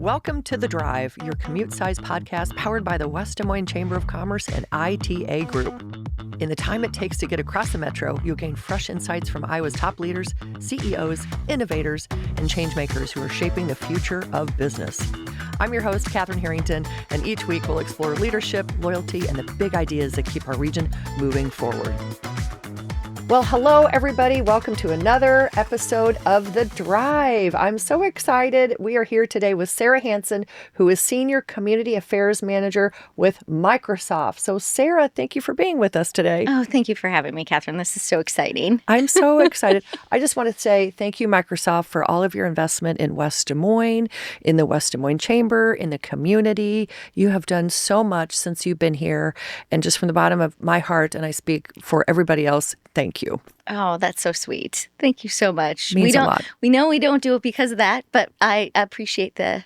Welcome to The Drive, your commute-sized podcast powered by the West Des Moines Chamber of Commerce and ITA Group. In the time it takes to get across the metro, you'll gain fresh insights from Iowa's top leaders, CEOs, innovators, and changemakers who are shaping the future of business. I'm your host, Katherine Harrington, and each week we'll explore leadership, loyalty, and the big ideas that keep our region moving forward. Well, hello, everybody. Welcome to another episode of The Drive. I'm so excited. We are here today with Sara Hansen, who is Senior Community Affairs Manager with Microsoft. So, Sara, thank you for being with us today. Oh, thank you for having me, Katherine. This is so exciting. I'm so excited. I just want to say thank you, Microsoft, for all of your investment in West Des Moines, in the West Des Moines Chamber, in the community. You have done so much since you've been here. And just from the bottom of my heart, and I speak for everybody else, thank you. Oh, that's so sweet. Thank you so much. Means a lot. We know we don't do it because of that, but I appreciate the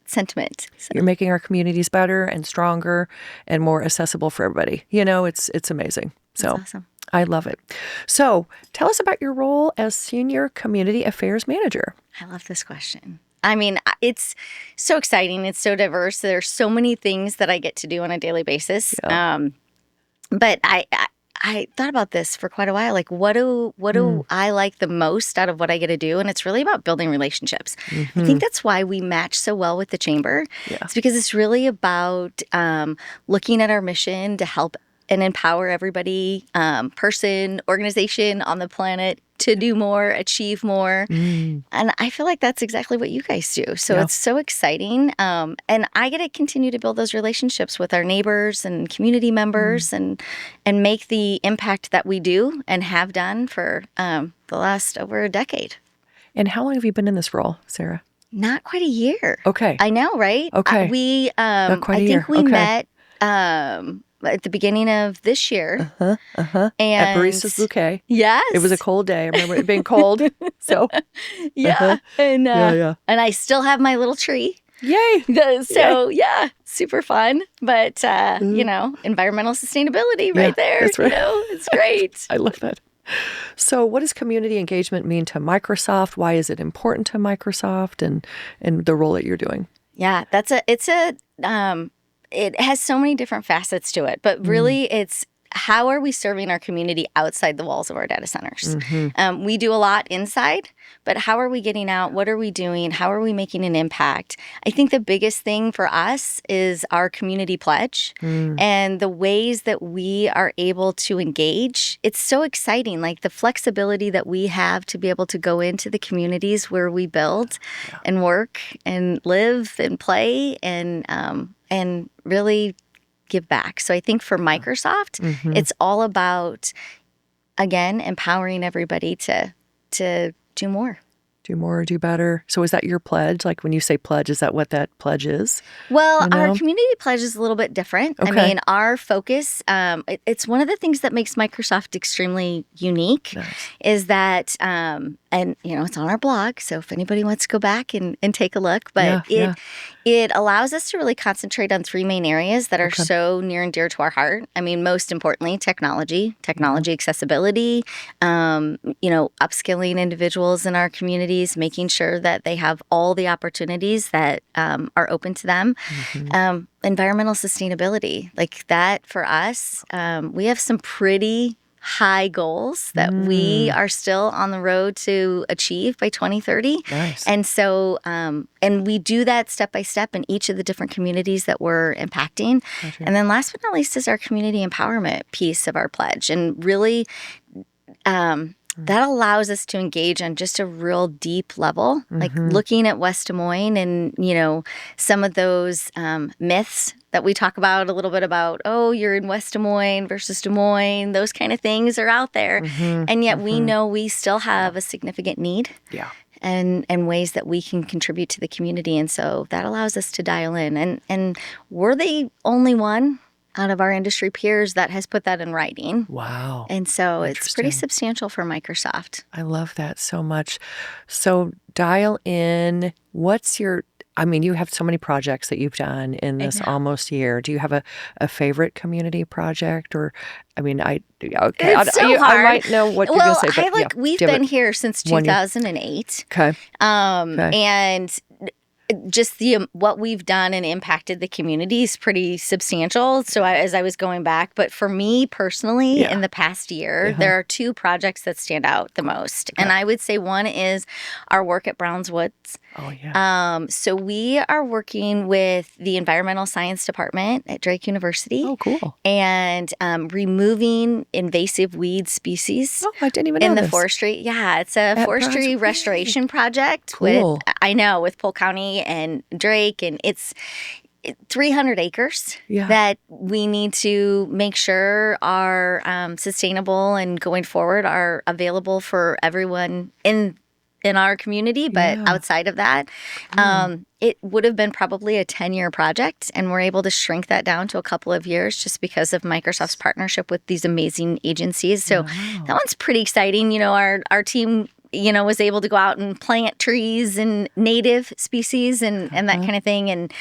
sentiment. So. You're making our communities better and stronger and more accessible for everybody. You know, it's amazing. So that's awesome. I love it. So tell us about your role as Senior Community Affairs Manager. I love this question. I mean, it's so exciting. It's so diverse. There's so many things that I get to do on a daily basis. Yeah. But I thought about this for quite a while. Like, what do I like the most out of what I get to do? And it's really about building relationships. Mm-hmm. I think that's why we match so well with the Chamber. Yeah. It's because it's really about looking at our mission to help and empower everybody, person, organization on the planet to do more, achieve more. And I feel like that's exactly what you guys do. So It's so exciting. And I get to continue to build those relationships with our neighbors and community members and make the impact that we do and have done for the last over a decade. And how long have you been in this role, Sara? Not quite a year. Okay. I know, right? Okay. Not quite a year. I think we met at the beginning of this year. And at Barista's Bouquet. Yes. It was a cold day. I remember it being cold. So yeah. And I still have my little tree. Yay. So super fun. But environmental sustainability right there. That's right. It's great. I love that. So what does community engagement mean to Microsoft? Why is it important to Microsoft and the role that you're doing? Yeah, it has so many different facets to it, but really it's how are we serving our community outside the walls of our data centers? Mm-hmm. We do a lot inside, but how are we getting out? What are we doing? How are we making an impact? I think the biggest thing for us is our community pledge and the ways that we are able to engage. It's so exciting, like the flexibility that we have to be able to go into the communities where we build and work and live and play and really give back. So I think for Microsoft, it's all about, again, empowering everybody to do more. Do more, do better. So is that your pledge? Like when you say pledge, is that what that pledge is? Well, our community pledge is a little bit different. Okay. I mean, our focus, it's one of the things that makes Microsoft extremely unique is that, and it's on our blog. So if anybody wants to go back and take a look, but it allows us to really concentrate on three main areas that are so near and dear to our heart. I mean, most importantly, technology accessibility, upskilling individuals in our communities, making sure that they have all the opportunities that are open to them. Environmental sustainability, like that for us, we have some pretty high goals that we are still on the road to achieve by 2030. Nice. And so, and we do that step by step in each of the different communities that we're impacting. Gotcha. And then last but not least is our community empowerment piece of our pledge. And really, that allows us to engage on just a real deep level, like looking at West Des Moines and, some of those myths that we talk about a little bit about, you're in West Des Moines versus Des Moines, those kind of things are out there. And yet we know we still have a significant need and ways that we can contribute to the community. And so that allows us to dial in. And we're the only one out of our industry peers that has put that in writing. Wow. And so it's pretty substantial for Microsoft. I love that so much. So dial in. You have so many projects that you've done in this almost year. Do you have a favorite community project? Or, It's so hard. I might know what you're going to say. But we've been here since 2008. Okay. And just what we've done and impacted the community is pretty substantial. So as I was going back, but for me personally, in the past year, there are 2 projects that stand out the most. And I would say one is our work at Browns Woods. Oh, yeah. So we are working with the Environmental Science Department at Drake University. Oh, cool. And removing invasive weed species. Oh, I didn't even know in the this. forestry. Yeah, it's a forestry restoration project Cool. with Polk County and Drake, and it's 300 acres that we need to make sure are sustainable and going forward are available for everyone in our community, but outside of that, it would have been probably a 10-year project, and we're able to shrink that down to a couple of years just because of Microsoft's partnership with these amazing agencies. So that one's pretty exciting. Our team, was able to go out and plant trees and native species and that kind of thing. And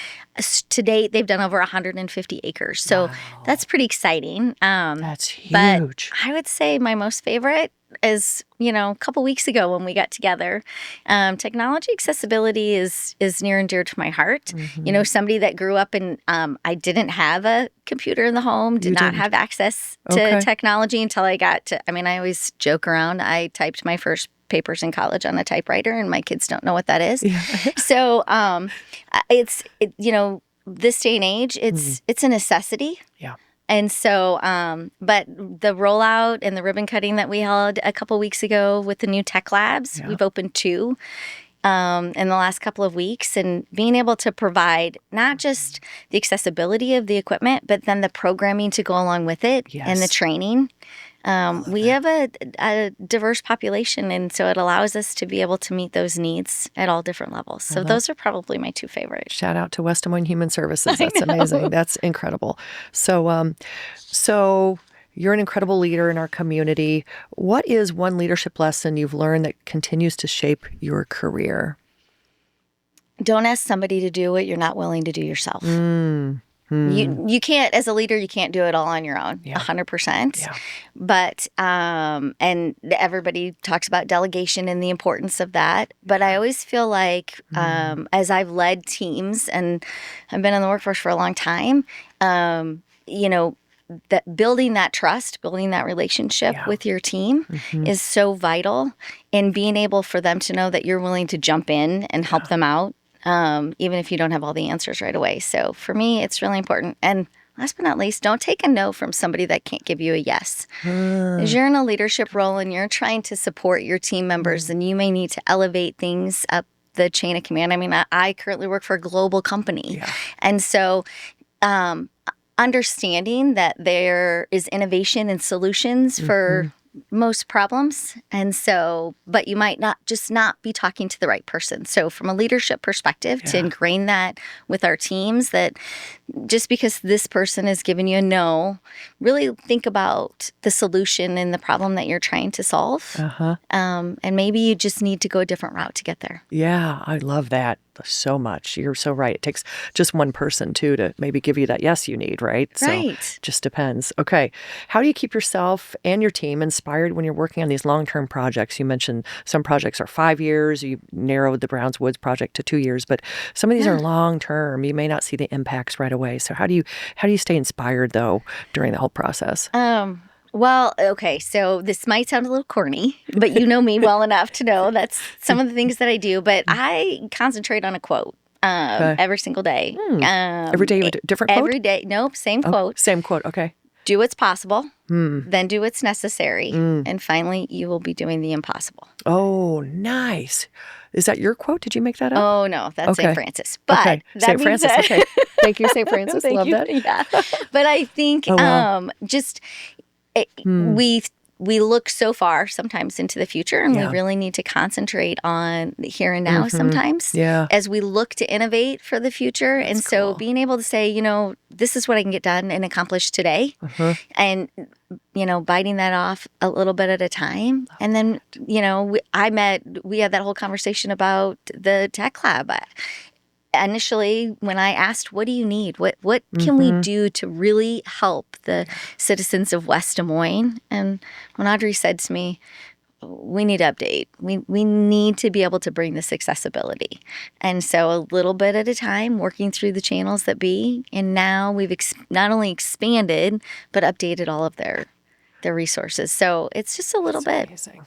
to date, they've done over 150 acres. So that's pretty exciting. That's huge. But I would say my most favorite is, a couple weeks ago when we got together. Technology accessibility is near and dear to my heart. Somebody that grew up in, I didn't have a computer in the home, did not have access to technology until I got to, I always joke around. I typed my first papers in college on a typewriter, and my kids don't know what that is. So it's this day and age, it's a necessity. Yeah. And so, but the rollout and the ribbon cutting that we held a couple weeks ago with the new tech labs, we've opened 2 in the last couple of weeks, and being able to provide not just the accessibility of the equipment, but then the programming to go along with it and the training. We have a diverse population, and so it allows us to be able to meet those needs at all different levels. So those are probably my 2 favorites. Shout out to West Des Moines Human Services. That's amazing. That's incredible. So, so you're an incredible leader in our community. What is one leadership lesson you've learned that continues to shape your career? Don't ask somebody to do what you're not willing to do yourself. You can't, as a leader, you can't do it all on your own, 100%. Yeah. But, and everybody talks about delegation and the importance of that. But I always feel like, as I've led teams, and I've been in the workforce for a long time, that building that trust, building that relationship with your team is so vital, and being able for them to know that you're willing to jump in and help them out. Even if you don't have all the answers right away. So for me, it's really important. And last but not least, don't take a no from somebody that can't give you a yes. As you're in a leadership role and you're trying to support your team members, and you may need to elevate things up the chain of command. I currently work for a global company. And so understanding that there is innovation and solutions for most problems. And so, but you might not be talking to the right person. So from a leadership perspective, to ingrain that with our teams, that just because this person is giving you a no, really think about the solution and the problem that you're trying to solve. And maybe you just need to go a different route to get there. Yeah, I love that so much. You're so right. It takes just one person, too, to maybe give you that yes you need, right? Right. So just depends. Okay. How do you keep yourself and your team inspired when you're working on these long-term projects? You mentioned some projects are 5 years. You narrowed the Browns Woods project to 2 years, but some of these are long-term. You may not see the impacts right away. So how do you stay inspired, though, during the whole process? Well, okay, so this might sound a little corny, but you know me well enough to know that's some of the things that I do. But I concentrate on a quote every single day. Every day you have a different quote? Every day. Nope, same quote. Same quote, okay. Do what's possible, then do what's necessary, and finally you will be doing the impossible. Oh, nice. Is that your quote? Did you make that up? Oh, no, that's St. Francis. But St. Francis, okay. Thank you, St. Francis. Love that. Yeah. But I think we look so far sometimes into the future, and we really need to concentrate on the here and now sometimes as we look to innovate for the future. That's and so being able to say, this is what I can get done and accomplish today, and, biting that off a little bit at a time. And then, we had that whole conversation about the tech lab. Initially, when I asked, what do you need? What can we do to really help the citizens of West Des Moines? And when Audrey said to me, we need to update. We need to be able to bring this accessibility. And so a little bit at a time, working through the channels that be. And now we've not only expanded, but updated all of their resources. So it's just a little bit. Amazing.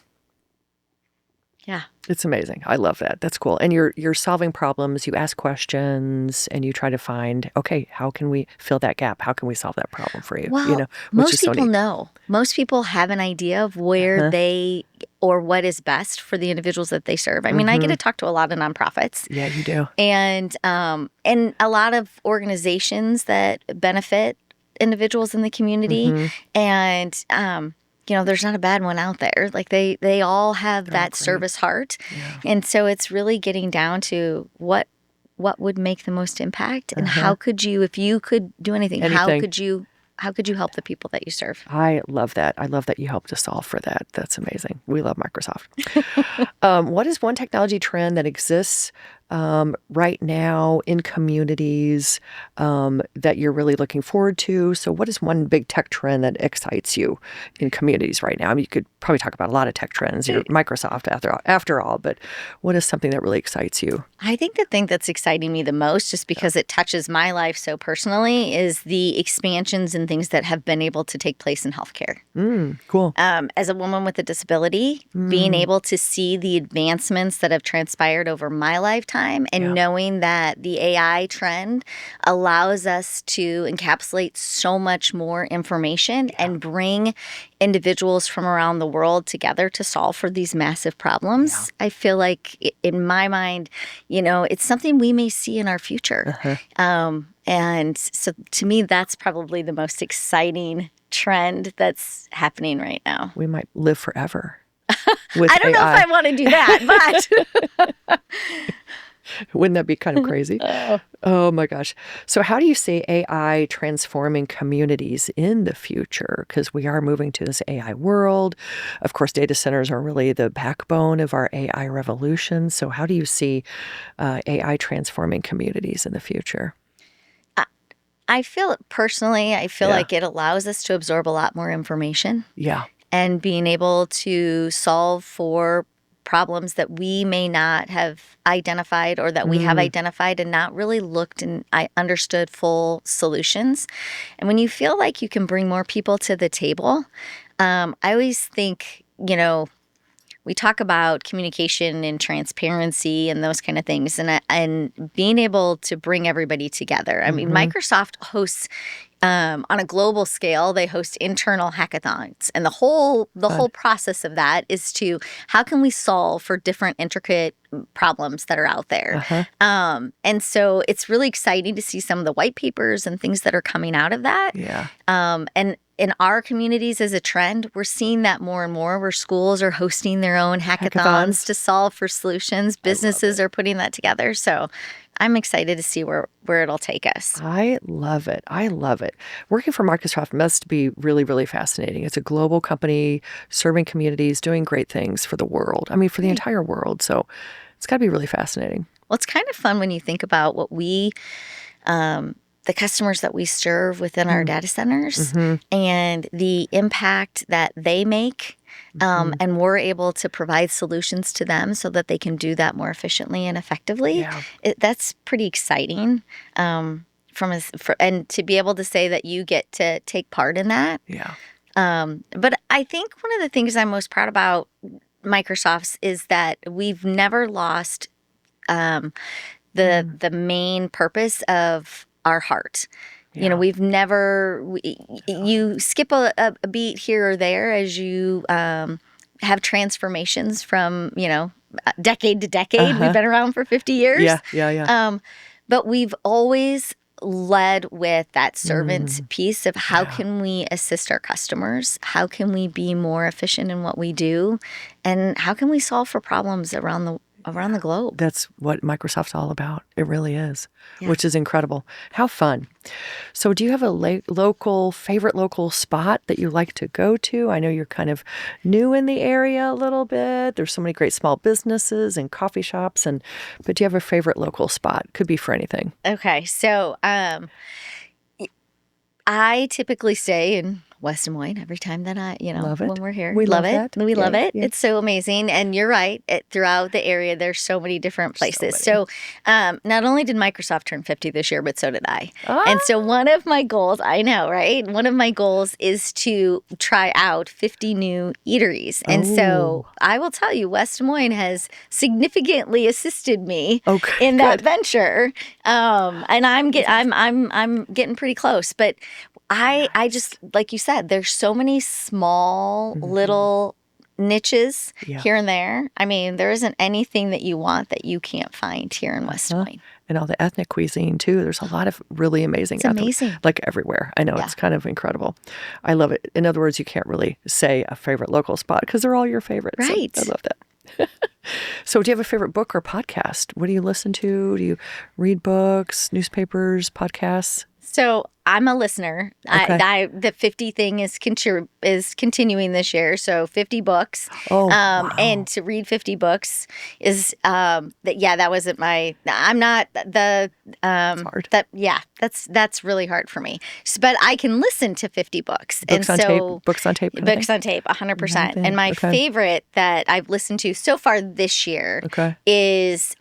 Yeah. It's amazing. I love that. That's cool. And you're solving problems, you ask questions, and you try to find, okay, how can we fill that gap? How can we solve that problem for you? Well, most people know. Most people have an idea of where they or what is best for the individuals that they serve. I mean, I get to talk to a lot of nonprofits. Yeah, you do. And a lot of organizations that benefit individuals in the community. And there's not a bad one out there. Like they all have that service heart. Yeah. And so it's really getting down to what would make the most impact and how could you, if you could do anything, how could you help the people that you serve? I love that. I love that you helped to solve for that. That's amazing. We love Microsoft. What is one technology trend that exists right now in communities that you're really looking forward to? So what is one big tech trend that excites you in communities right now? I mean, you could probably talk about a lot of tech trends. You're Microsoft after all, but what is something that really excites you? I think the thing that's exciting me the most, just because it touches my life so personally, is the expansions and things that have been able to take place in healthcare. Cool. As a woman with a disability, being able to see the advancements that have transpired over my lifetime and knowing that the AI trend allows us to encapsulate so much more information and bring individuals from around the world together to solve for these massive problems. Yeah. I feel like in my mind, it's something we may see in our future. And so to me, that's probably the most exciting trend that's happening right now. We might live forever. I don't know if I want to do that, but wouldn't that be kind of crazy? Oh my gosh. So how do you see AI transforming communities in the future? Because we are moving to this AI world. Of course, data centers are really the backbone of our AI revolution. So how do you see AI transforming communities in the future? I feel like it allows us to absorb a lot more information. Yeah. And being able to solve for problems that we may not have identified or that we have identified and not really looked and I understood full solutions. And when you feel like you can bring more people to the table, I always think, we talk about communication and transparency and those kind of things and being able to bring everybody together. I mean, Microsoft hosts on a global scale, they host internal hackathons. And the whole process of that is to how can we solve for different intricate problems that are out there. And so it's really exciting to see some of the white papers and things that are coming out of that. Yeah. And in our communities as a trend, we're seeing that more and more where schools are hosting their own hackathons to solve for solutions. Businesses are putting that together. So I'm excited to see where it'll take us. I love it. I love it. Working for Microsoft must be really, really fascinating. It's a global company serving communities, doing great things for the world. I mean, for the entire world. So it's got to be really fascinating. Well, it's kind of fun when you think about what the customers that we serve within our data centers and the impact that they make. And we're able to provide solutions to them so that they can do that more efficiently and effectively. Yeah. That's pretty exciting. And to be able to say that you get to take part in that. Yeah. But I think one of the things I'm most proud Microsoft's is that we've never lost the main purpose of our heart. Yeah. We've never, you skip a beat here or there as you have transformations from, decade to decade. We've been around for 50 years. Yeah. But we've always led with that servant piece of how can we assist our customers? How can we be more efficient in what we do? And how can we solve for problems around the globe? That's what Microsoft's all about. It really is, which is incredible. How fun. So do you have a favorite local spot that you like to go to? I know you're kind of new in the area a little bit. There's so many great small businesses and coffee shops, but do you have a favorite local spot? Could be for anything. Okay. So I typically stay in West Des Moines every time that Love it. when we're here. We love it. that. We love it. Yeah. It's so amazing. And you're right. Throughout the area, there's so many different places. So not only did Microsoft turn 50 this year, but so did I. And so one of my goals, I know, right? One of my goals is to try out 50 new eateries. And so I will tell you, West Des Moines has significantly assisted me in that venture. And I'm getting pretty close. But I just, like you said, there's so many small little niches here and there. I mean, there isn't anything that you want that you can't find here in West Des Moines. And all the ethnic cuisine, too. There's a lot of really amazing. It's amazing. Like everywhere. I know, it's kind of incredible. I love it. In other words, you can't really say a favorite local spot because they're all your favorites. Right. So I love that. So do you have a favorite book or podcast? What do you listen to? Do you read books, newspapers, podcasts? So I'm a listener. The 50 thing is continuing this year. So 50 books. Wow. And to read 50 books is that wasn't my. I'm not the. It's hard. That's really hard for me. But I can listen to 50 books. Books on tape. Books on tape. Books on tape. 100%. And my favorite that I've listened to so far this year is.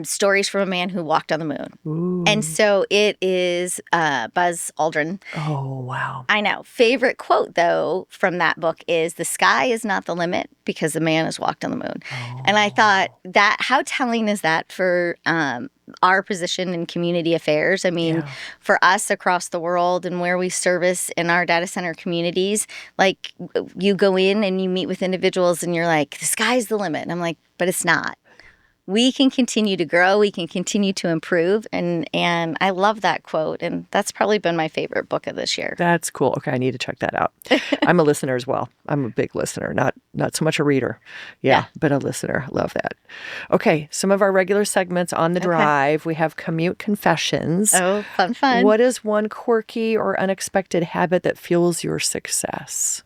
Stories from a Man Who Walked on the Moon. Ooh. And so it is Buzz Aldrin. Oh, wow. I know. Favorite quote, though, from that book is, "The sky is not the limit because the man has walked on the moon." Oh. And I thought how telling is that for our position in community affairs? I mean, for us across the world and where we service in our data center communities, like you go in and you meet with individuals and you're like, the sky's the limit. And I'm like, but it's not. We can continue to grow. We can continue to improve. And I love that quote. And that's probably been my favorite book of this year. That's cool. Okay, I need to check that out. I'm a listener as well. I'm a big listener, not so much a reader. Yeah, but a listener. Love that. Okay, some of our regular segments on the drive. We have Commute Confessions. Oh, fun. What is one quirky or unexpected habit that fuels your success?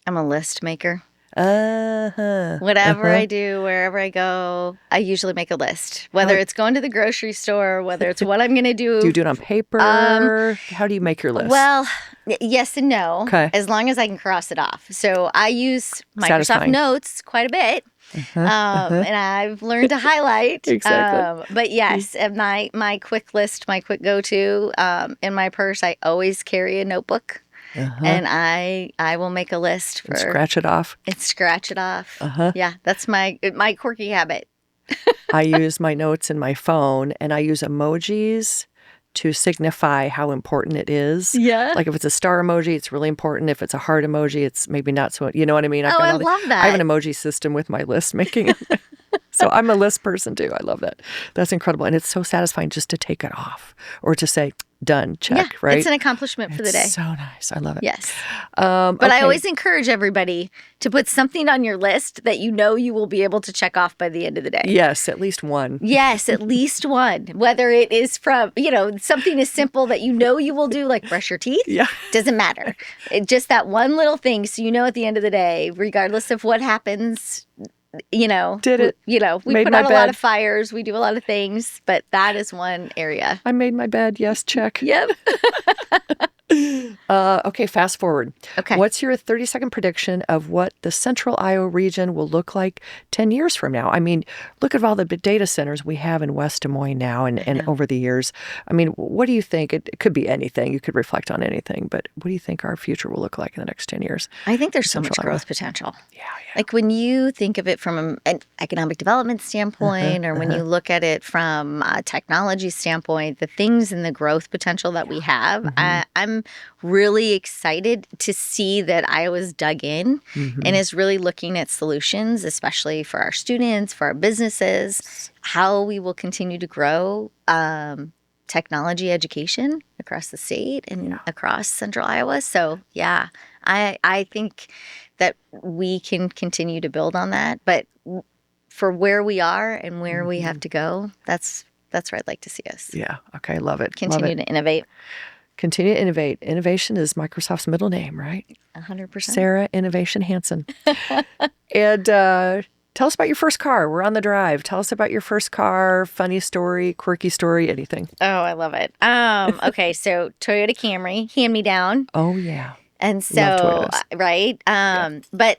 I'm a list maker. Whatever I do, wherever I go, I usually make a list. Whether it's going to the grocery store, whether it's what I'm going to do. Do you do it on paper? How do you make your list? Well, yes and no. Okay. As long as I can cross it off. So I use Microsoft Notes quite a bit. And I've learned to highlight. Exactly. But yes, my quick list, my quick go-to in my purse, I always carry a notebook. And I will make a list for... And scratch it off. Yeah, that's my quirky habit. I use my notes in my phone, and I use emojis to signify how important it is. Yeah. Like if it's a star emoji, it's really important. If it's a heart emoji, it's maybe not so... You know what I mean? I love that. I have an emoji system with my list making. So I'm a list person, too. I love that. That's incredible. And it's so satisfying just to take it off or to say... Done. Check, right? It's an accomplishment for the day. So nice. I love it. Yes. But I always encourage everybody to put something on your list that you know you will be able to check off by the end of the day. Yes, at least one. Yes, at least one. Whether it is from, something as simple that you know you will do, like brush your teeth. Yeah. Doesn't matter. Just that one little thing so you know at the end of the day, regardless of what happens... Did it? We put out a lot of fires. We do a lot of things, but that is one area. I made my bed. Yes, check. Yep. Okay, fast forward. Okay. What's your 30-second prediction of what the Central Iowa region will look like 10 years from now? I mean, look at all the data centers we have in West Des Moines now and over the years. I mean, what do you think? It could be anything. You could reflect on anything, but what do you think our future will look like in the next 10 years? I think there's so much growth potential. Yeah. Like when you think of it from an economic development standpoint, or when you look at it from a technology standpoint, the things and the growth potential that we have, I'm really excited to see that Iowa's dug in and is really looking at solutions, especially for our students, for our businesses, how we will continue to grow technology education across the state and across Central Iowa. So, yeah, I think that we can continue to build on that. But for where we are and where we have to go, that's where I'd like to see us. Yeah. Okay. Love it. Continue to innovate. Continue to innovate. Innovation is Microsoft's middle name, right? 100%. Sara Innovation Hansen. And Tell us about your first car. We're on the drive. Tell us about your first car, funny story, quirky story, anything. Oh, I love it. Okay, so Toyota Camry, hand-me-down. Oh, yeah. And so, Love Toyotas. right? But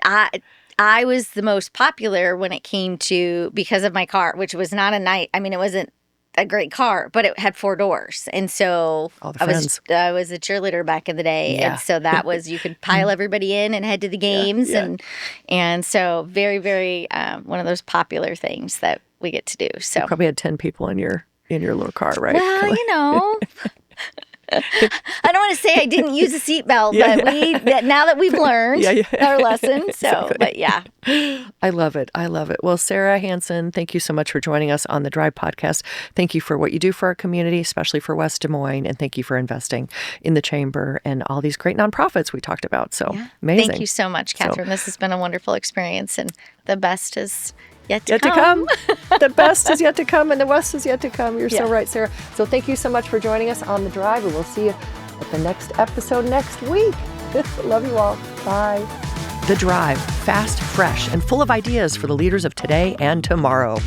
I was the most popular when it came to, because of my car, which was not it wasn't a great car, but it had 4 doors. And so All the friends. I was a cheerleader back in the day. Yeah. And so that was, you could pile everybody in and head to the games. Yeah. And so very, very, one of those popular things that we get to do. So You probably had 10 people in your little car, right? well, I don't want to say I didn't use a seatbelt, but now that we've learned our lesson. So, Exactly. but yeah. I love it. I love it. Well, Sara Hansen, thank you so much for joining us on the Drive podcast. Thank you for what you do for our community, especially for West Des Moines. And thank you for investing in the Chamber and all these great nonprofits we talked about. So amazing. Thank you so much, Catherine. This has been a wonderful experience, and the best is yet to to come. The best is yet to come, and the West is yet to come. You're so right, Sara. So thank you so much for joining us on the Drive, and we'll see you at the next episode next week. Love you all. Bye. The Drive, fast, fresh, and full of ideas for the leaders of today and tomorrow.